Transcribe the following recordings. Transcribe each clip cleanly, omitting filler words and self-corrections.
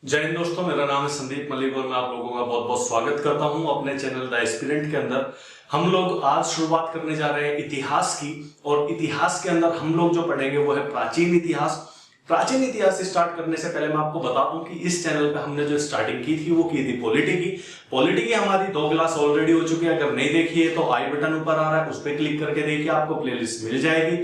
जय हिंद दोस्तों, मेरा नाम है संदीप मलिक और मैं आप लोगों का बहुत बहुत स्वागत करता हूं अपने चैनल द एस्पिरेंट के अंदर। हम लोग आज शुरुआत करने जा रहे हैं इतिहास की, और इतिहास के अंदर हम लोग जो पढ़ेंगे वो है प्राचीन इतिहास। प्राचीन इतिहास स्टार्ट करने से पहले मैं आपको बता दूं कि इस चैनल पे हमने जो स्टार्टिंग की थी वो की थी पॉलिटी की। पॉलिटी की हमारी 2 क्लास ऑलरेडी हो चुकी है। अगर नहीं देखी है तो आई बटन ऊपर आ रहा है, उस पर क्लिक करके देखिए, आपको प्लेलिस्ट मिल जाएगी।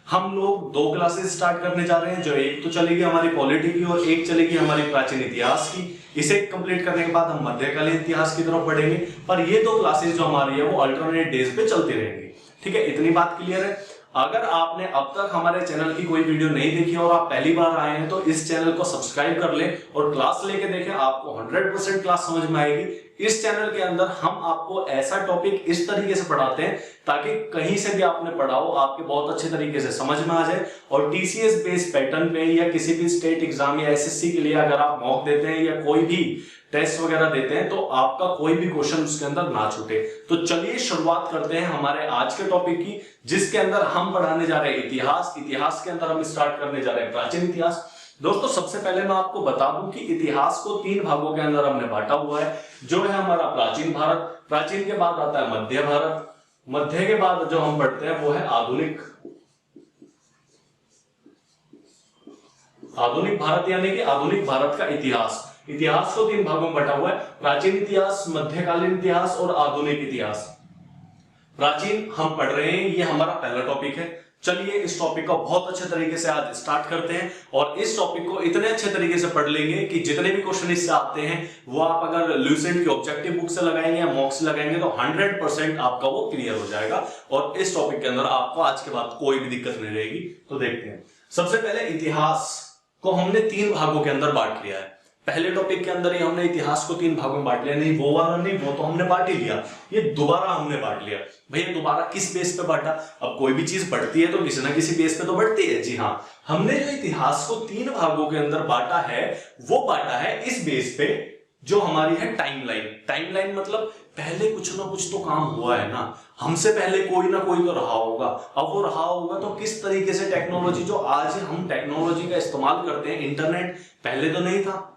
हम लोग 2 क्लासेस स्टार्ट करने जा रहे हैं, जो एक तो चलेगी हमारी पॉलिटी की और एक चलेगी हमारी प्राचीन इतिहास की। इसे कंप्लीट करने के बाद हम मध्यकालीन इतिहास की तरफ बढ़ेंगे, पर ये 2 क्लासेस जो हमारी है वो अल्टरनेट डेज पे चलती रहेंगी। ठीक है, इतनी बात क्लियर है। अगर आपने अब तक हमारे चैनल की कोई वीडियो नहीं देखी और आप पहली बार आए हैं तो इस चैनल को सब्सक्राइब कर लें और क्लास लेके देखें, आपको 100% क्लास समझ में आएगी। इस चैनल के अंदर हम आपको ऐसा टॉपिक इस तरीके से पढ़ाते हैं ताकि कहीं से भी आपने पढ़ा हो आपके बहुत अच्छे तरीके से समझ में आ जाए। और टीसीएस बेस्ड पैटर्न पे या किसी भी स्टेट एग्जाम या एसएससी के लिए अगर आप मॉक देते हैं या कोई भी टेस्ट वगैरह देते हैं तो आपका कोई भी क्वेश्चन उसके अंदर ना छूटे। तो चलिए शुरुआत करते हैं हमारे आज के टॉपिक की, जिसके अंदर हम पढ़ाने जा रहे हैं इतिहास। इतिहास के अंदर हम स्टार्ट करने जा रहे हैं प्राचीन इतिहास। दोस्तों, सबसे पहले मैं आपको बता दूं कि इतिहास को 3 भागों के अंदर हमने बांटा हुआ है, जो है हमारा प्राचीन भारत। प्राचीन के बाद आता है मध्य भारत। मध्य के बाद जो हम पढ़ते हैं वो है आधुनिक भारत, यानी कि आधुनिक भारत का इतिहास। इतिहास को 3 भागों में बांटा हुआ है, प्राचीन इतिहास, मध्यकालीन इतिहास और आधुनिक इतिहास। प्राचीन हम पढ़ रहे हैं, ये हमारा पहला टॉपिक है। चलिए इस टॉपिक को बहुत अच्छे तरीके से आज स्टार्ट करते हैं और इस टॉपिक को इतने अच्छे तरीके से पढ़ लेंगे कि जितने भी क्वेश्चन इससे आते हैं वो आप अगर ल्यूसेंट की ऑब्जेक्टिव बुक से लगाएंगे या मॉक से लगाएंगे तो 100% आपका वो क्लियर हो जाएगा और इस टॉपिक के अंदर आपको आज के बाद कोई भी दिक्कत नहीं रहेगी। तो देखते हैं, सबसे पहले इतिहास को हमने 3 भागों के अंदर बांट लिया है। पहले टॉपिक के अंदर ही हमने इतिहास को 3 भागों में बांट लिया। नहीं वो वाला नहीं, वो तो हमने बांट ही लिया, ये दोबारा हमने बांट लिया। भैया दोबारा किस बेस पे बांटा? अब कोई भी चीज बढ़ती है तो किसी ना किसी बेस पे तो बढ़ती है। जी हाँ, हमने जो इतिहास को 3 भागों के अंदर बांटा है वो बांटा है इस बेस पे जो हमारी है टाइमलाइन। टाइमलाइन मतलब पहले कुछ ना कुछ तो काम हुआ है ना, हमसे पहले कोई ना कोई तो रहा होगा। अब वो रहा होगा तो किस तरीके से टेक्नोलॉजी, जो आज हम टेक्नोलॉजी का इस्तेमाल करते हैं, इंटरनेट पहले तो नहीं था।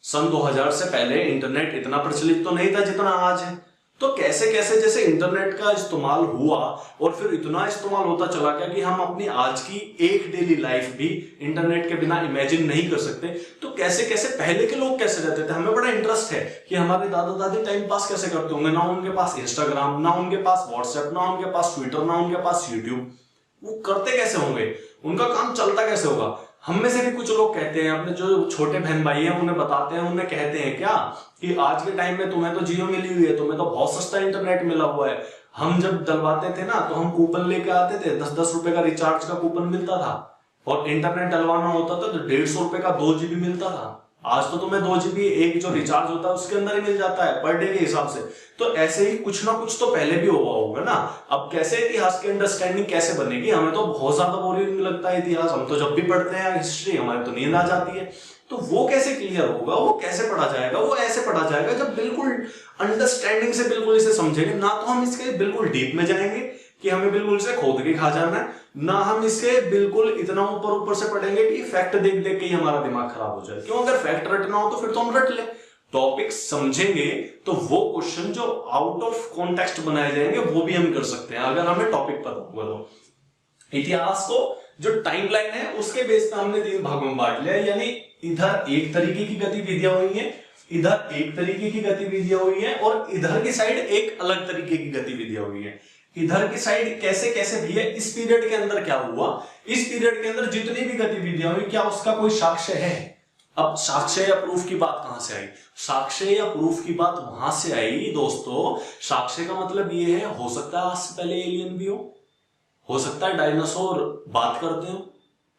सन 2000 से पहले इंटरनेट इतना प्रचलित तो नहीं था जितना आज है। तो कैसे कैसे जैसे इंटरनेट का इस्तेमाल हुआ और फिर इतना इस्तेमाल होता चला गया कि हम अपनी आज की एक डेली लाइफ भी इंटरनेट के बिना इमेजिन नहीं कर सकते। तो कैसे कैसे पहले के लोग कैसे रहते थे, हमें बड़ा इंटरेस्ट है कि हमारे दादा दादी टाइम पास कैसे करते होंगे। ना उनके पास इंस्टाग्राम, ना उनके पास व्हाट्सएप, ना उनके पास ट्विटर, ना उनके पास यूट्यूब। वो करते कैसे होंगे, उनका काम चलता कैसे होगा। हम में से भी कुछ लोग कहते हैं, अपने जो छोटे बहन भाई हैं उन्हें बताते हैं, उन्हें कहते हैं क्या कि आज के टाइम में तुम्हें तो जियो मिली हुई है, तुम्हें तो बहुत सस्ता इंटरनेट मिला हुआ है। हम जब डलवाते थे ना तो हम कूपन लेके आते थे, 10-10 रुपए का रिचार्ज का कूपन मिलता था और इंटरनेट डलवाना होता था तो 150 रुपए का 2 GB मिलता था। आज तो तुम्हें 2 GB एक जो रिचार्ज होता है उसके अंदर ही मिल जाता है पर डे के हिसाब से। तो ऐसे ही कुछ ना कुछ तो पहले भी हुआ होगा ना। अब कैसे इतिहास की अंडरस्टैंडिंग कैसे बनेगी, हमें तो बहुत ज्यादा बोरिंग लगता है इतिहास। हम तो जब भी पढ़ते हैं हिस्ट्री हमारे तो नींद आ जाती है। तो वो कैसे क्लियर होगा, वो कैसे पढ़ा जाएगा? वो ऐसे पढ़ा जाएगा जब बिल्कुल अंडरस्टैंडिंग से बिल्कुल इसे समझेंगे। ना तो हम इसके बिल्कुल डीप में जाएंगे कि हमें बिल्कुल इसे खोद के खा जाना है, ना हम इसके बिल्कुल इतना ऊपर ऊपर से पढ़ेंगे कि फैक्ट देख देख के ही हमारा दिमाग खराब हो जाए। क्यों? अगर फैक्ट रटना हो तो फिर तो हम रट ले, टॉपिक समझेंगे तो वो क्वेश्चन जो आउट ऑफ कॉन्टेक्स्ट बनाए जाएंगे वो भी हम कर सकते हैं अगर हमें टॉपिक पता होगा तो। इतिहास को जो टाइमलाइन है उसके बेस पे हमने 3 भागों में बांट लिया, यानी इधर एक तरीके की गतिविधियां हुई हैं, इधर एक तरीके की गतिविधियां हुई हैं और इधर की साइड एक अलग तरीके की गतिविधियां हुई हैं। इधर की साइड कैसे कैसे भी है, इस पीरियड के अंदर क्या हुआ, इस पीरियड के अंदर जितनी भी गतिविधियां हुई क्या उसका कोई साक्ष्य है? अब साक्ष्य या प्रूफ की बात कहां से आई? साक्ष्य या प्रूफ की बात वहां से आई दोस्तों, साक्ष्य का मतलब ये है, हो सकता है आज से पहले एलियन भी हो सकता है डायनासोर बात करते हो।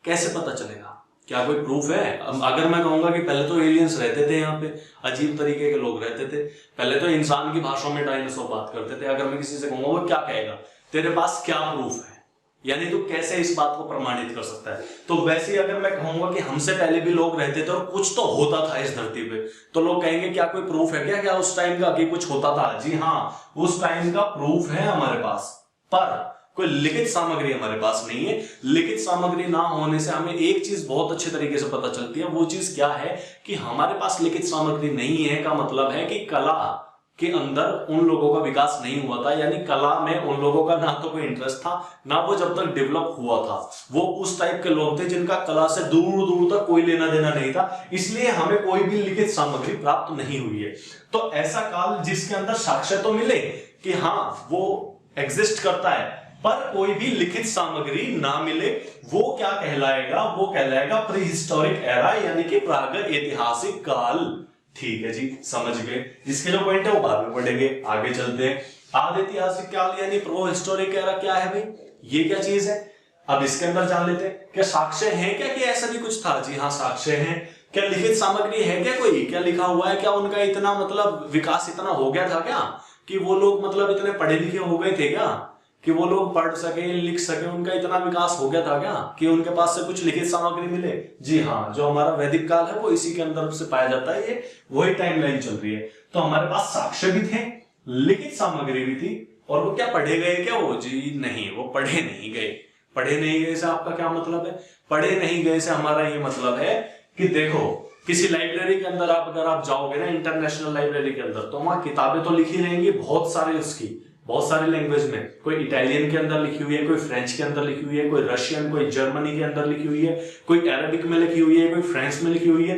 कैसे पता चलेगा? क्या कोई प्रूफ है? अगर मैं कहूंगा कि पहले तो एलियंस रहते थे यहाँ पे, अजीब तरीके के लोग रहते थे, पहले तो इंसान की भाषा में डायनासोर बात करते थे, अगर मैं किसी से कहूंगा वो क्या कहेगा? तेरे पास क्या प्रूफ है? यानी तू कैसे इस बात को प्रमाणित कर सकता है? तो वैसे ही अगर मैं कहूंगा कि हमसे पहले भी लोग रहते थे और कुछ तो होता था इस धरती पे, तो लोग कहेंगे क्या कोई प्रूफ है क्या उस टाइम का कि कुछ होता था? जी हाँ, उस टाइम का प्रूफ है हमारे पास, पर कोई लिखित सामग्री हमारे पास नहीं है। लिखित सामग्री ना होने से हमें एक चीज बहुत अच्छे तरीके से पता चलती है, वो चीज क्या है कि हमारे पास लिखित सामग्री नहीं है का मतलब है कि कला के अंदर उन लोगों का विकास नहीं हुआ था, यानी कला में उन लोगों का ना तो कोई इंटरेस्ट था, ना वो जब तक डेवलप हुआ था। वो उस टाइप के लोग थे जिनका कला से दूर दूर तक कोई लेना देना नहीं था, इसलिए हमें कोई भी लिखित सामग्री प्राप्त नहीं हुई है। तो ऐसा काल जिसके अंदर साक्ष्य तो मिले कि हाँ वो एग्जिस्ट करता है, पर कोई भी लिखित सामग्री ना मिले, वो क्या कहलाएगा? वो कहलाएगा प्री हिस्टोरिक एरा, यानी कि प्राग ऐतिहासिक काल। ठीक है जी, समझ गए। इसके जो पॉइंट है वो बाद में पढ़ेंगे, आगे चलते हैं। आदि ऐतिहासिक काल यानी प्रो हिस्टोरिक एरा क्या है भाई? ये क्या चीज है? अब इसके अंदर जान लेते हैं। क्या साक्ष्य है क्या कि ऐसा भी कुछ था? जी हाँ, साक्ष्य है। क्या लिखित सामग्री है क्या? कोई क्या लिखा हुआ है क्या? उनका इतना मतलब विकास इतना हो गया था क्या कि वो लोग मतलब इतने पढ़े लिखे हो गए थे क्या कि वो लोग पढ़ सके, लिख सके? उनका इतना विकास हो गया था क्या कि उनके पास से कुछ लिखित सामग्री मिले? जी हाँ, जो हमारा वैदिक काल है वो इसी के अंदर से पाया जाता है। ये वही टाइमलाइन चल रही है। तो हमारे पास साक्ष्य भी थे, लिखित सामग्री भी थी, और वो क्या पढ़े गए क्या? वो जी नहीं, वो पढ़े नहीं गए। पढ़े नहीं गए से आपका क्या मतलब है? पढ़े नहीं गए से हमारा ये मतलब है कि देखो, किसी लाइब्रेरी के अंदर अगर आप जाओगे ना, इंटरनेशनल लाइब्रेरी के अंदर, तो वहां किताबें तो लिखी रहेंगी बहुत सारी, उसकी बहुत सारी लैंग्वेज में। कोई इटालियन के अंदर लिखी हुई है, कोई फ्रेंच के अंदर लिखी हुई है, कोई रशियन, कोई जर्मनी के अंदर लिखी हुई है, कोई अरबिक में लिखी हुई है, कोई फ्रेंच में लिखी हुई है।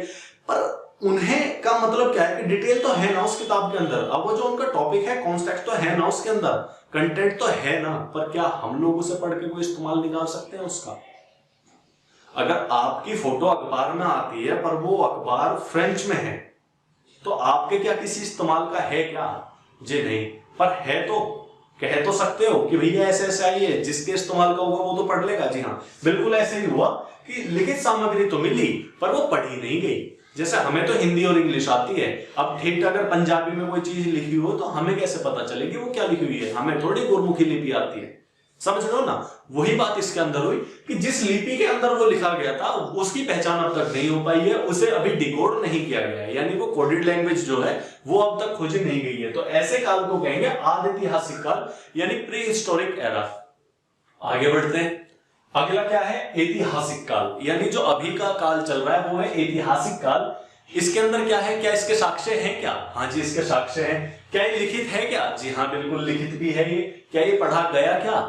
पर उन्हें का मतलब क्या है कि डिटेल तो है ना उस किताब के अंदर। अब वो जो उनका टॉपिक है, कॉन्सेप्ट तो है ना उसके अंदर, कंटेंट तो है ना, पर क्या हम लोग उसे पढ़ के कोई इस्तेमाल निकाल सकते हैं उसका? अगर आपकी फोटो अखबार में आती है पर वो अखबार फ्रेंच में है, तो आपके क्या किसी इस्तेमाल का है क्या? जी नहीं। पर है तो कह तो सकते हो कि भैया ऐसे ऐसे आई है, जिसके इस्तेमाल का होगा वो तो पढ़ लेगा। जी हाँ, बिल्कुल ऐसे ही हुआ कि लिखित सामग्री तो मिली पर वो पढ़ी नहीं गई। जैसे हमें तो हिंदी और इंग्लिश आती है, अब ठीक अगर पंजाबी में कोई चीज लिखी हो तो हमें कैसे पता चलेगी वो क्या लिखी हुई है? हमें थोड़ी गुरमुखी लिपि आती है, समझ लो ना। वही बात इसके अंदर हुई कि जिस लिपि के अंदर वो लिखा गया था उसकी पहचान अब तक नहीं हो पाई है, उसे अभी डिकोड नहीं किया गया है, यानी वो कोडेड लैंग्वेज जो है वो अब तक खोजी नहीं गई है। तो ऐसे काल को कहेंगे आदि ऐतिहासिक काल, यानी प्री हिस्टोरिक एरा। आगे बढ़ते हैं। अगला क्या है? ऐतिहासिक काल, यानी जो अभी का काल चल रहा है वो है ऐतिहासिक काल। इसके अंदर क्या है? क्या इसके साक्ष्य हैं क्या? हाँ जी, इसके साक्ष्य हैं। क्या ये लिखित है क्या? जी हाँ, बिल्कुल लिखित भी है ये। क्या ये पढ़ा गया क्या?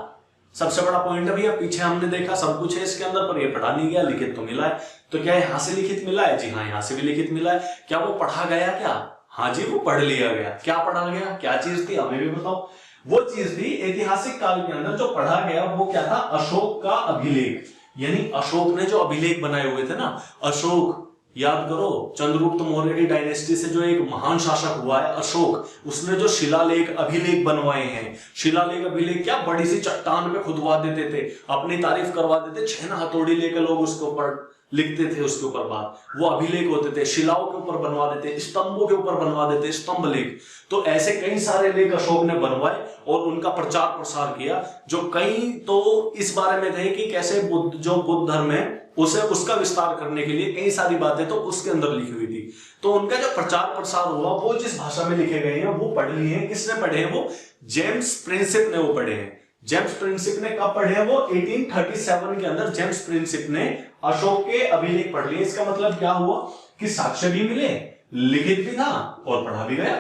सबसे बड़ा पॉइंट है भैया, पीछे हमने देखा सब कुछ है इसके अंदर, पर ये पढ़ा नहीं गया, लिखित तो मिला है। तो क्या यहां से लिखित मिला है? जी हाँ, यहां से भी लिखित मिला है। क्या वो पढ़ा गया क्या? हाँ जी, वो पढ़ लिया गया। क्या पढ़ा गया? क्या चीज थी? हमें भी बताओ। वो चीज थी ऐतिहासिक काल के अंदर जो पढ़ा गया वो क्या था? अशोक का अभिलेख, यानी अशोक ने जो अभिलेख बनाए हुए थे ना, अशोक याद करो, चंद्रगुप्त मौर्य की डायनेस्टी से जो एक महान शासक हुआ है अशोक, उसने जो शिलालेख अभिलेख बनवाए हैं। शिलालेख अभिलेख क्या? बड़ी सी चट्टान पे खुदवा देते थे, अपनी तारीफ करवा देते, 6 हाथौड़ी लेकर लोग उसके ऊपर लिखते थे, उसके ऊपर बात, वो अभिलेख होते थे। शिलाओं के ऊपर बनवा देते, स्तंभों के ऊपर बनवा देते, स्तंभ लेख। तो ऐसे कई सारे लेख अशोक ने बनवाए और उनका प्रचार प्रसार किया। जो कई तो इस बारे में थे कि कैसे जो बुद्ध धर्म है उसे उसका विस्तार करने के लिए कई सारी बातें तो उसके अंदर लिखी हुई थी। तो उनका जो प्रचार प्रसार हुआ वो जिस भाषा में लिखे गए हैं वो पढ़ लिए हैं। किसने पढ़े हैं? वो जेम्स प्रिंसिप ने वो पढ़े हैं। जेम्स प्रिंसिप ने कब पढ़े हैं? वो 1837 के अंदर जेम्स प्रिंसिप ने अशोक के अभिलेख पढ़ लिए। इसका मतलब क्या हुआ कि साक्ष्य भी मिले, लिखित भी था और पढ़ा भी गया,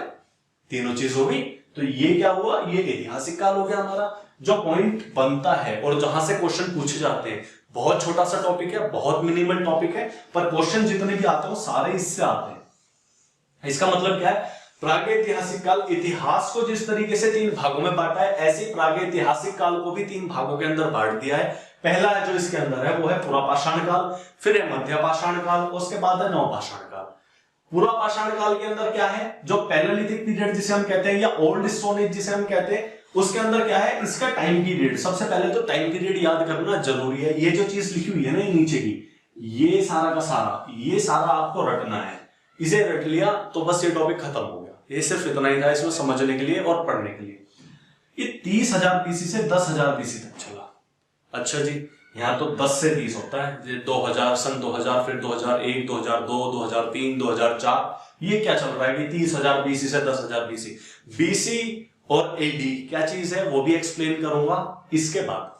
तीनों चीज हो गई। तो ये क्या हुआ? ये ऐतिहासिक काल हो गया हमारा। जो पॉइंट बनता है और जहां से क्वेश्चन पूछे जाते हैं, बहुत छोटा सा टॉपिक है, बहुत मिनिमल टॉपिक है, पर क्वेश्चन जितने भी आते हैं वो सारे इससे आते हैं। इसका मतलब क्या है? प्रागैतिहासिक काल, इतिहास को जिस तरीके से 3 भागों में बांटा है, ऐसे प्रागैतिहासिक काल को भी 3 भागों के अंदर बांट दिया है। पहला है जो इसके अंदर है वो है पुरापाषाण काल, फिर है मध्यपाषाण काल, उसके बाद है नवपाषाण काल। पुरापाषाण काल के अंदर क्या है? जो पैलेलिथिक पीरियड जिसे हम कहते हैं या ओल्ड स्टोन एज जिसे हम कहते हैं, उसके अंदर क्या है? इसका टाइम पीरियड। सबसे पहले तो टाइम पीरियड याद करना जरूरी है। ये जो चीज लिखी हुई है ना नीचे की, ये सारा का सारा, ये सारा आपको रटना है। इसे रट लिया तो बस ये टॉपिक खत्म हो गया। ये सिर्फ इतना ही था इसमें समझने के लिए और पढ़ने के लिए। ये 30,000 बीसी से 10,000 बीसी तक चला। अच्छा जी, यहाँ तो 10 से 30 होता है। 2000, सन 2000, फिर 2001, 2002, 2003, 2004, ये क्या चल रहा है कि 30,000 बीसी से 10,000 बीसी। बीसी और एडी क्या चीज है वो भी एक्सप्लेन करूंगा इसके बाद।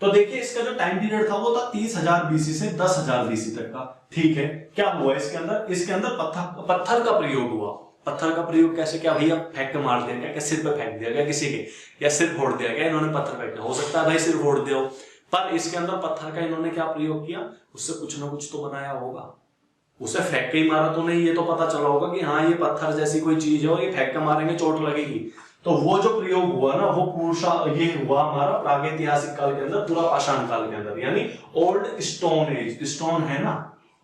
तो देखिए इसका जो टाइम पीरियड था वो था 30,000 बीसी से 10,000 बीसी तक का। ठीक है, क्या हुआ इसके अंदर? इसके अंदर पत्थर का प्रयोग हुआ। पत्थर का प्रयोग कैसे? क्या भैया फेंक के मार दिया क्या? सिर पे फेंक दिया क्या किसी के, या सिर फोड़ दिया क्या? इन्होंने पत्थर फेंक दिया, हो सकता है भाई सिर फोड़ दिया हो, पर इसके अंदर पत्थर का इन्होंने क्या प्रयोग किया? उससे कुछ ना कुछ तो बनाया होगा। उसे फेंक के ही मारा तो नहीं, ये तो पता चला होगा कि हाँ ये पत्थर जैसी कोई चीज है और ये फेंक के मारेंगे चोट लगेगी। तो वो जो प्रयोग हुआ ना वो ये हुआ हमारा प्रागैतिहासिक काल के अंदर, पूरा पाषाण काल के अंदर, यानी ओल्ड स्टोन एज। स्टोन है ना,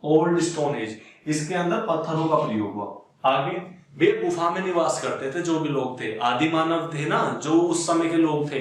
ओल्ड स्टोन एज, इसके अंदर पत्थरों का प्रयोग हुआ। आगे वे गुफा में निवास करते थे जो भी लोग थे, आदि मानव थे ना, जो उस समय के लोग थे,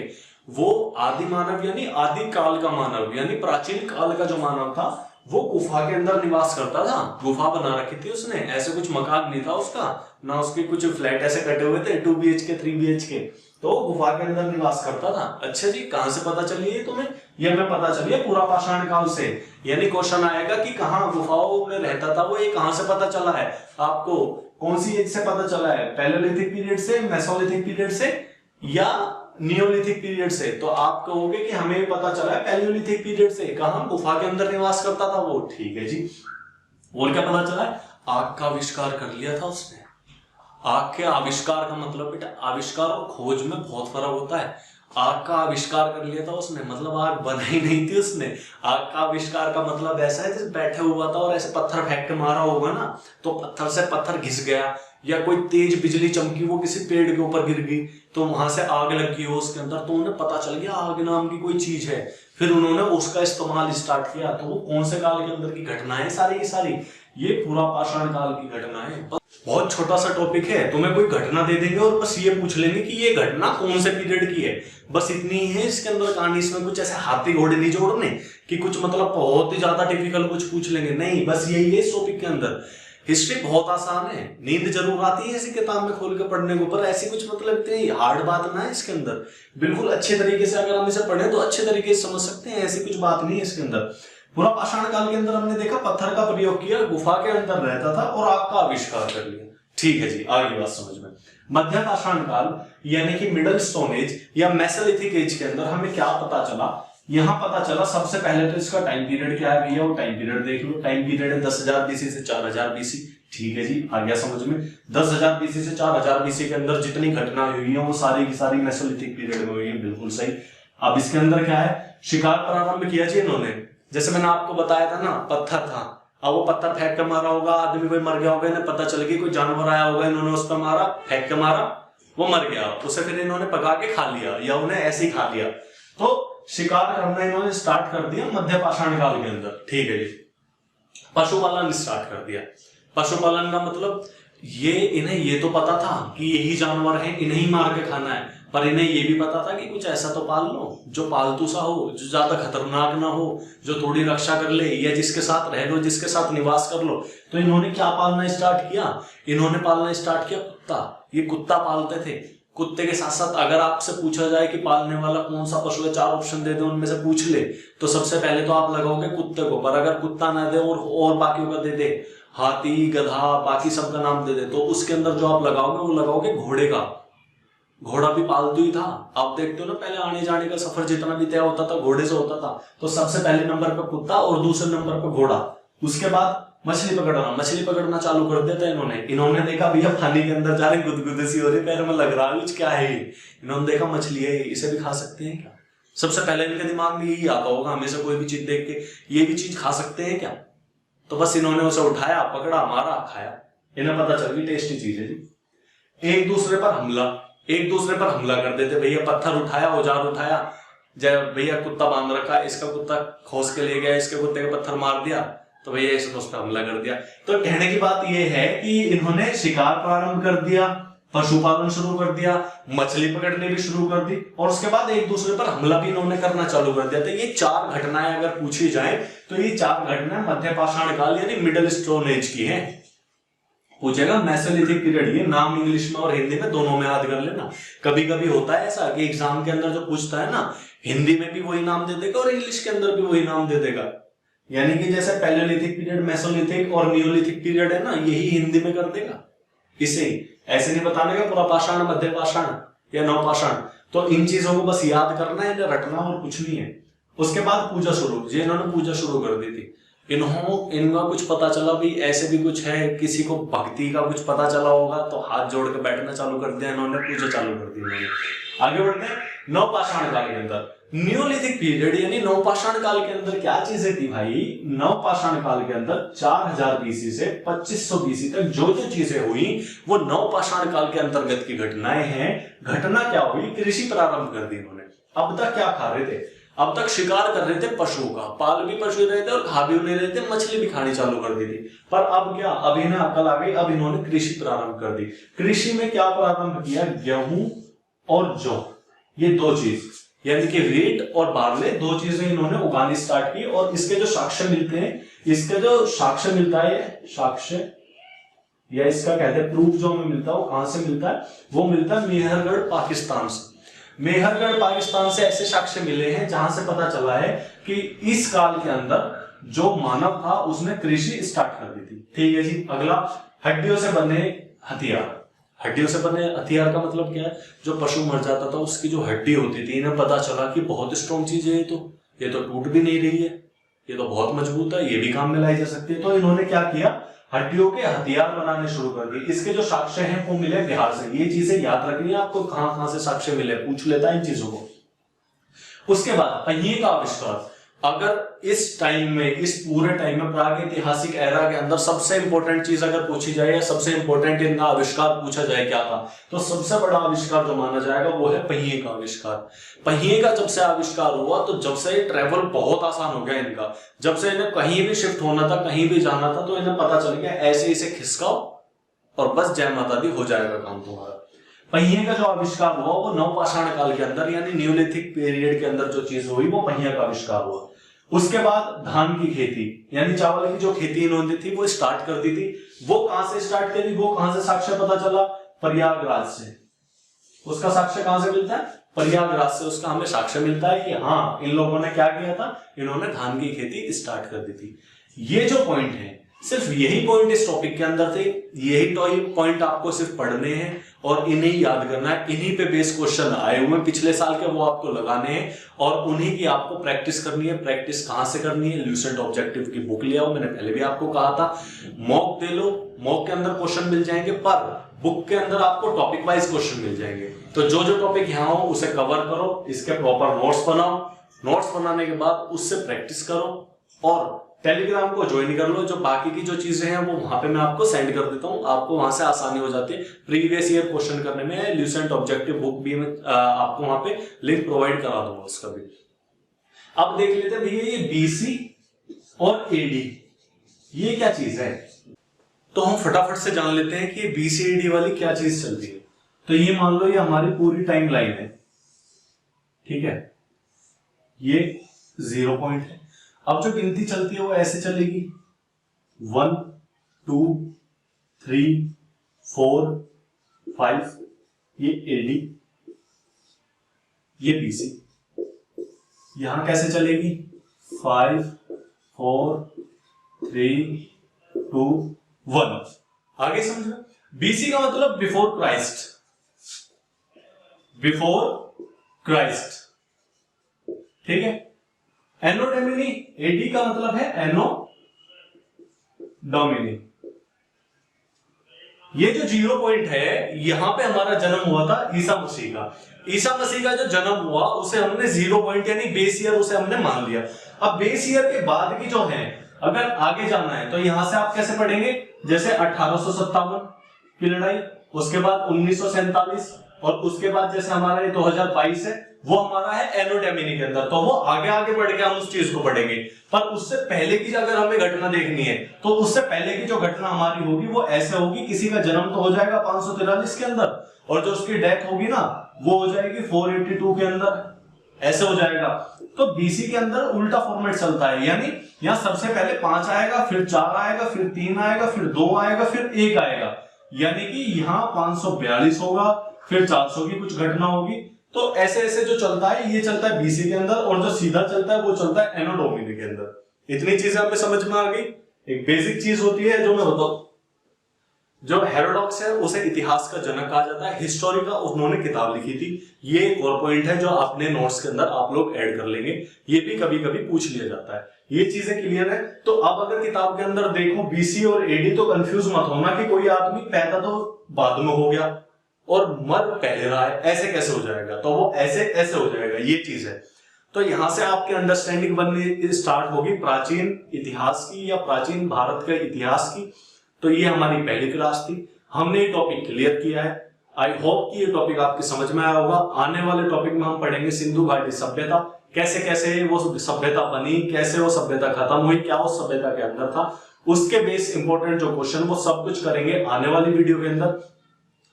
वो आदि मानव यानी आदि काल का मानव, यानी प्राचीन काल का जो मानव था वो गुफा के अंदर निवास करता था। गुफा बना रखी थी उसने, ऐसे कुछ मकान नहीं था उसका, ना उसके कुछ फ्लैट ऐसे कटे हुए थे 2 BHK 3 BHK, तो गुफा के अंदर निवास करता था। अच्छा जी, कहां से पता चली है तुम्हें? ये हमें पता चली है पूरा पाषाण काल से। यानी क्वेश्चन आएगा कि कहाँ गुफाओं में रहता था वो, ये कहां से पता चला है आपको? कौन सी एज से पता चला है? पैलेयोलिथिक पीरियड से, मेसोलिथिक पीरियड से, या नियोलिथिक पीरियड से? तो आप कहोगे कि हमें पता चला है पैलियोलिथिक पीरियड से। कहां? गुफा के अंदर निवास करता था वो। ठीक है जी, और क्या पता चला है? आग का आविष्कार कर लिया था उसने। आग के आविष्कार का मतलब बेटा, आविष्कार और खोज में बहुत फर्क होता है। आग का आविष्कार कर लिया था उसने, मतलब आग बनाई नहीं थी उसने। आग का आविष्कार का मतलब ऐसा है जैसे बैठे हुआ था और ऐसे पत्थर फेंक के मारा होगा ना, तो पत्थर से पत्थर घिस गया, या कोई तेज बिजली चमकी वो किसी पेड़ के ऊपर गिर गई तो वहां से आग लगी हो उसके अंदर, तो उन्हें पता चल गया आग नाम की कोई चीज है। फिर उन्होंने उसका इस्तेमाल स्टार्ट किया। तो वो कौन से काल के अंदर की घटना है सारी की सारी? ये पूरा पाषाण काल की घटना है। बहुत छोटा सा टॉपिक है, तुम्हें कोई घटना दे देंगे और बस ये पूछ लेंगे कि ये घटना कौन से पीरियड की है, बस इतनी ही है इसके अंदर कहानी। इसमें कुछ ऐसे हाथी घोड़े नहीं जोड़ने कि कुछ मतलब बहुत ही ज्यादा टिपिकल कुछ पूछ लेंगे, नहीं, बस यही है इस टॉपिक के अंदर। हिस्ट्री बहुत आसान है, नींद जरूर आती है ऐसी किताब में खोल के पढ़ने के ऊपर, ऐसी कुछ मतलब इतनी हार्ड बात ना है इसके अंदर। बिल्कुल अच्छे तरीके से अगर हम इसे पढ़े तो अच्छे तरीके से समझ सकते हैं, ऐसी कुछ बात नहीं है इसके अंदर। पूरा पाषाण काल के अंदर हमने देखा पत्थर का प्रयोग किया, गुफा के अंदर रहता था और आग का आविष्कार कर लिया। ठीक है जी, आगे बात समझ में। मध्य पाषाण काल यानी कि मिडल स्टोन एज या मेसोलिथिक एज के अंदर हमें क्या पता चला? यहां पता चला सबसे पहले तो इसका टाइम पीरियड क्या है भैया, वो टाइम पीरियड देख लो। टाइम पीरियड है 10,000 बीसी से 4,000 बीसी। ठीक है जी, आ गया समझ में। 10,000 बीसी से 4,000 बीसी के अंदर जितनी घटना हुई है वो सारी की सारी मेसोलिथिक पीरियड में हुई है, बिल्कुल सही। अब इसके अंदर क्या है? शिकार प्रारंभ किया जी इन्होंने। जैसे मैंने आपको बताया था ना, पत्थर था, अब वो पत्थर फेंक के मारा होगा, आदमी कोई मर गया होगा, इन्हें पता चल गया कोई जानवर आया होगा, इन्होंने उस पर मारा, फेंक के मारा, वो मर गया, उसे फिर इन्होंने पका के खा लिया या उन्हें ऐसे ही खा लिया। तो शिकार करना इन्होंने स्टार्ट कर दिया मध्य पाषाण काल के अंदर। ठीक है जी, पशुपालन स्टार्ट कर दिया। पशुपालन का मतलब इन्हें ये तो पता था कि यही जानवर है, इन्हें ही मार के खाना है, पर इन्हें ये भी पता था कि कुछ ऐसा तो पाल लो जो पालतू सा हो, जो ज्यादा खतरनाक ना हो, जो थोड़ी रक्षा कर ले, या जिसके साथ रह लो, जिसके साथ निवास कर लो। तो इन्होंने क्या पालना स्टार्ट किया? इन्होंने पालना स्टार्ट किया कुत्ता। ये कुत्ता पालते थे। कुत्ते के साथ साथ अगर आपसे पूछा जाए कि पालने वाला कौन सा पशु है, 4 ऑप्शन दे दे, उनमें से पूछ ले, तो सबसे पहले तो आप लगाओगे कुत्ते को। पर अगर कुत्ता ना दे और बाकियों का दे दे, हाथी, गधा, बाकी सबका नाम दे दे, तो उसके अंदर जो आप लगाओगे वो लगाओगे घोड़े का। घोड़ा भी पालतू ही था। आप देखते हो ना, पहले आने जाने का सफर जितना भी तय होता था घोड़े से होता था। तो सबसे पहले नंबर पे कुत्ता और दूसरे नंबर पे घोड़ा। उसके बाद मछली पकड़ना चालू कर देता है इन्होंने देखा भैया पानी के अंदर जा रहे, गुदगुदे सी हो रही, पैर में लग रहा है कुछ, क्या है ये? इन्होंने देखा मछली है, इसे भी खा सकते हैं क्या? सबसे पहले इनके दिमाग में यही आता होगा हमेशा, कोई भी चीज देख के ये भी चीज खा सकते हैं क्या? तो बस इन्होंने उसे उठाया, पकड़ा, मारा, खाया। इन्हें पता चल गई टेस्टी चीज है जी। एक दूसरे पर हमला कर देते। भैया पत्थर उठाया, औजार उठाया, जब भैया कुत्ता बांध रखा, इसका कुत्ता खोस के ले गया, इसके कुत्ते का पत्थर मार दिया, तो भैया इसने उस पर हमला कर दिया। तो कहने की बात यह है कि इन्होंने शिकार प्रारंभ कर दिया, पशुपालन शुरू कर दिया, मछली पकड़ने भी शुरू कर दी, और उसके बाद एक दूसरे पर हमला भी इन्होंने करना चालू कर दिया। तो ये 4 घटनाएं अगर पूछी जाए तो ये 4 घटनाएं मध्य पाषाण काल यानी मिडिल स्टोन एज की है। पूछेगा मेसोलिथिक पीरियड, ये नाम इंग्लिश में और हिंदी में दोनों में याद कर लेना। कभी कभी होता है ऐसा कि एग्जाम के अंदर जो पूछता है ना, हिंदी में भी वही नाम दे देगा और इंग्लिश के अंदर भी वही नाम दे देगा। यानी कि जैसे पैलियोलिथिक पीरियड, मेसोलिथिक और नियोलिथिक पीरियड है ना, यही हिंदी में कर देगा। इसे ऐसे नहीं बताने का पूरा पाषाण, मध्य पाषाण या नवपाषाण। तो इन चीजों को बस याद करना है, रटना और कुछ नहीं है। उसके बाद पूजा शुरू, ये इन्होंने पूजा शुरू कर दी थी। इनका कुछ पता चला भी ऐसे भी कुछ है, किसी को भक्ति का कुछ पता चला होगा तो हाथ जोड़ के बैठना चालू कर दिया इन्होंने, पूजा चालू कर दी इन्होंने। आगे बढ़ते हैं नवपाषाण काल के अंदर, न्यूलिथिक पीरियड यानी नवपाषाण काल के अंदर क्या चीजें थी भाई। नवपाषाण काल के अंदर 4000 बीसी से 2500 बीसी तक जो जो चीजें हुई वो नवपाषाण काल के अंतर्गत की घटनाएं हैं। घटना क्या हुई, कृषि प्रारंभ कर दी इन्होंने। अब तक क्या खा रहे थे, अब तक शिकार कर रहे थे पशुओं का, पाल भी पशु रहे थे और खा भी ले रहे थे, मछली भी खानी चालू कर दी थी। पर अब क्या, अब इन्हें अकल आ गई, अब इन्होंने कृषि प्रारंभ कर दी। कृषि में क्या प्रारंभ किया, गेहूं और जौ, ये दो चीज यानी कि वीट और बार्ले, दो चीजें इन्होंने उगानी स्टार्ट की। और इसके जो साक्ष्य मिलते हैं, इसके जो साक्ष्य मिलता है, साक्ष्य या इसका कहते हैं प्रूफ जो हमें मिलता है वो कहां से मिलता है, वो मिलता है मेहरगढ़ पाकिस्तान से। मेहरगढ़ पाकिस्तान से ऐसे साक्ष्य मिले हैं जहां से पता चला है कि इस काल के अंदर जो मानव था उसने कृषि स्टार्ट कर दी थी। ठीक है जी। अगला, हड्डियों से बने हथियार। हड्डियों से बने हथियार का मतलब क्या है, जो पशु मर जाता था उसकी जो हड्डी होती थी, इन्हें पता चला कि बहुत स्ट्रॉन्ग चीज है, ये तो टूट भी नहीं रही है, ये तो बहुत मजबूत है, ये भी काम में लाई जा सकती है। तो इन्होंने क्या किया, हड्डियों के हथियार बनाने शुरू कर दिए। इसके जो साक्ष्य हैं वो मिले बिहार से। ये चीजें याद रखनी है आपको, कहां कहां से साक्ष्य मिले, पूछ लेता है इन चीजों को। उसके बाद पहिए का आविष्कार। अगर इस टाइम में, इस पूरे टाइम में प्रागैतिहासिक एरा के अंदर सबसे इंपॉर्टेंट चीज अगर पूछी जाए या सबसे इंपॉर्टेंट इनका आविष्कार पूछा जाए क्या था, तो सबसे बड़ा आविष्कार जो माना जाएगा वो है पहिए का आविष्कार। पहिए का जब से आविष्कार हुआ तो जब से ट्रेवल बहुत आसान हो गया इनका, जब से इन्हें कहीं भी शिफ्ट होना था, कहीं भी जाना था, तो इन्हें पता चल गया ऐसे इसे खिसकाओ और बस जय माता दी, हो जाएगा काम तुम्हारा। पहिए का जो आविष्कार हुआ वो नवपाषाण काल के अंदर यानी न्यूलिथिक पीरियड के अंदर जो चीज हुई वो पहिए का आविष्कार हुआ। उसके बाद धान की खेती यानी चावल की जो खेती इन्होंने थी वो स्टार्ट कर दी थी। वो कहां से स्टार्ट करी, वो कहां से साक्ष्य पता चला, प्रयागराज से। उसका साक्ष्य कहां से मिलता है, प्रयागराज से उसका हमें साक्ष्य मिलता है कि हाँ इन लोगों ने क्या किया था, इन्होंने धान की खेती स्टार्ट कर दी थी। ये जो पॉइंट है, सिर्फ यही पॉइंट इस टॉपिक के अंदर थे, यही पॉइंट आपको सिर्फ पढ़ने हैं और इन्हें याद करना है। इन्हीं पे बेस क्वेश्चन आए हुए पिछले साल के, वो आपको लगाने हैं और उन्हीं की आपको प्रैक्टिस करनी है। प्रैक्टिस कहां से करनी है, ल्यूसेंट ऑब्जेक्टिव की बुक ले आओ, मैंने पहले भी आपको कहा था। मॉक दे लो, मॉक के अंदर क्वेश्चन मिल जाएंगे, पर बुक के अंदर आपको टॉपिक वाइज क्वेश्चन मिल जाएंगे। तो जो जो टॉपिक यहाँ हो उसे कवर करो, इसके प्रॉपर नोट्स बनाओ, नोट्स बनाने के बाद उससे प्रैक्टिस करो और टेलीग्राम को ज्वाइन कर लो। जो बाकी की जो चीजें हैं वो वहां पे मैं आपको सेंड कर देता हूं, आपको वहां से आसानी हो जाती है। प्रीवियस ईयर क्वेश्चन करने में ल्यूसेंट ऑब्जेक्टिव बुक भी मैं आपको वहां पे लिंक प्रोवाइड करा दूंगा उसका भी। अब देख लेते हैं भैया ये बीसी और एडी ये क्या चीज है। तो हम फटाफट से जान लेते हैं कि बीसी एडी वाली क्या चीज चलती है। तो ये मान लो ये हमारी पूरी टाइम लाइन है, ठीक है, ये 0 पॉइंट है। अब जो गिनती चलती है वो ऐसे चलेगी 1 2 3 4 5, ये एडी, ये बीसी। यहां कैसे चलेगी 5 4 3 2 1। आगे समझो, बीसी का मतलब बिफोर क्राइस्ट, बिफोर क्राइस्ट, ठीक है। एनो डोमिनी, एडी का मतलब है एनो डोमिनी। ये जो 0 पॉइंट है यहां पे हमारा जन्म हुआ था ईसा मसीह का। ईसा मसीह का जो जन्म हुआ उसे हमने 0 पॉइंट यानी बेस ईयर उसे हमने मान लिया। अब बेस ईयर के बाद की जो है अगर आगे जाना है तो यहां से आप कैसे पढ़ेंगे, जैसे 1857 की लड़ाई, उसके बाद 1947 और उसके बाद जैसे हमारा ये 2022 है वो हमारा है एनो डोमिनी के अंदर। तो वो आगे आगे बढ़ के हम उस चीज को पढ़ेंगे। पर उससे पहले की अगर हमें घटना देखनी है तो उससे पहले की जो घटना हमारी होगी वो ऐसे होगी, किसी का जन्म तो हो जाएगा 543 के अंदर और जो उसकी डेथ होगी ना वो हो जाएगी 482 के अंदर, ऐसे हो जाएगा। तो बीसी के अंदर उल्टा फॉर्मेट चलता है, यानी यहां सबसे पहले 5 आएगा, फिर 4 आएगा, फिर 3 आएगा, फिर 2 आएगा, फिर 1 आएगा, यानी कि यहां 542 होगा, फिर 400 की कुछ घटना होगी। तो ऐसे ऐसे जो चलता है ये चलता है बीसी के अंदर, और जो सीधा चलता है वो चलता है एनो डोमिनी के अंदर। इतनी चीजें हमें समझ में आ गई। एक बेसिक चीज होती है जो मैं बताऊं, जो हेरोडोटस है उसे इतिहास का जनक कहा जाता है, हिस्टोरी का उन्होंने किताब लिखी थी। ये एक और पॉइंट है जो अपने नोट्स के अंदर आप लोग ऐड कर लेंगे, ये भी कभी कभी पूछ लिया जाता है। ये चीजें क्लियर है। तो अब अगर किताब के अंदर देखो बीसी और एडी, तो कंफ्यूज मत होना कि कोई आदमी पैदा तो बाद में हो गया और मर पहले रहा है, ऐसे कैसे हो जाएगा, तो वो ऐसे ऐसे हो जाएगा, ये चीज है। तो यहां से आपकी अंडरस्टैंडिंग बननी स्टार्ट होगी प्राचीन इतिहास की या प्राचीन भारत के इतिहास की। तो ये हमारी पहली क्लास थी, हमने ये टॉपिक क्लियर किया है। आई होप कि ये टॉपिक आपकी समझ में आया होगा। आने वाले टॉपिक में हम पढ़ेंगे सिंधु घाटी सभ्यता, कैसे कैसे वो सभ्यता बनी, कैसे वो सभ्यता खत्म हुई, क्या उस सभ्यता के अंदर था, उसके बेस इंपॉर्टेंट जो क्वेश्चन वो सब कुछ करेंगे आने वाली वीडियो के अंदर।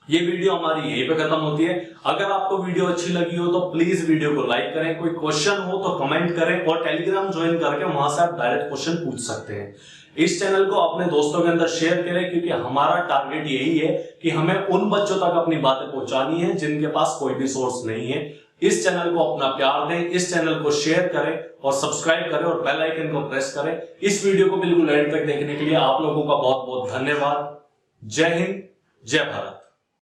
ये वीडियो हमारी यहीं पे खत्म होती है। अगर आपको वीडियो अच्छी लगी हो तो प्लीज वीडियो को लाइक करें, कोई क्वेश्चन हो तो कमेंट करें और टेलीग्राम ज्वाइन करके वहां से आप डायरेक्ट क्वेश्चन पूछ सकते हैं। इस चैनल को अपने दोस्तों के अंदर शेयर करें, क्योंकि हमारा टारगेट यही है कि हमें उन बच्चों तक अपनी बातें पहुंचानी है जिनके पास कोई भी सोर्स नहीं है। इस चैनल को अपना प्यार दें, इस चैनल को शेयर करें और सब्सक्राइब करें और बेल आइकन को प्रेस करें। इस वीडियो को बिल्कुल एंड तक देखने के लिए आप लोगों का बहुत बहुत धन्यवाद। जय हिंद, जय भारत।